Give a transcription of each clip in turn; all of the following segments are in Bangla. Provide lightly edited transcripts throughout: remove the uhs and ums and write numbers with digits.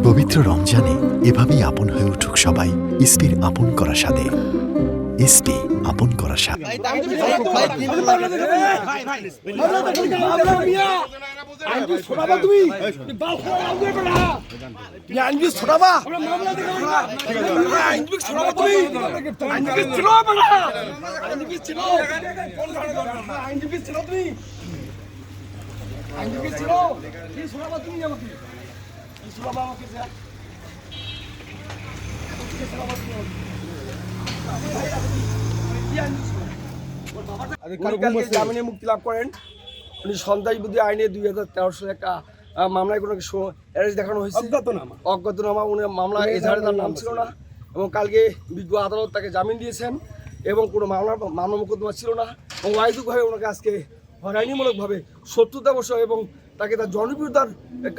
পবিত্র রমজানে এভাবেই আপন হয়ে উঠুক সবাই ইসপির আপন করা স্বাদে। ইসপি আপন করা স্বাদ। জামিনে মুক্তি লাভ করেন। উনি সন্ত্রাসবিরোধী আইনে 2013 সালে একটা মামলায় কোনো অ্যারেস্ট দেখানো হয়েছে, অজ্ঞাতনামা। উনি মামলা এজাহারে তার নাম ছিল না এবং কালকে বিজ্ঞ আদালত তাকে জামিন দিয়েছেন এবং কোনো মামলা মোকদ্দমা ছিল না এবং অহেতুকভাবে ওনাকে আজকে হয়রানিমূলকভাবে 70টা বছর এবং তাকে তার জনপ্রিয়তার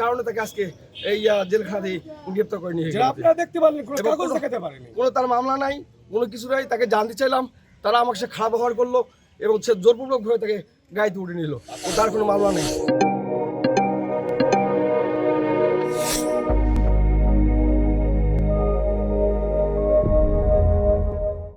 কারণে তাকে আজকে এই জেলখানাতে গ্রেপ্তার করে নিয়ে গেছে। আপনারা দেখতে পারলেন কোনো কাগজ দেখাতে পারেনি, কোনো তার মামলা নাই, কোনো কিছু নাই। তাকে জানতে চাইলাম, তারা আমার সাথে খারাপ ব্যবহার করলো এবং সে জোরপূর্বকভাবে তাকে গাড়িতে উঠে নিল। তার কোনো মামলা নেই।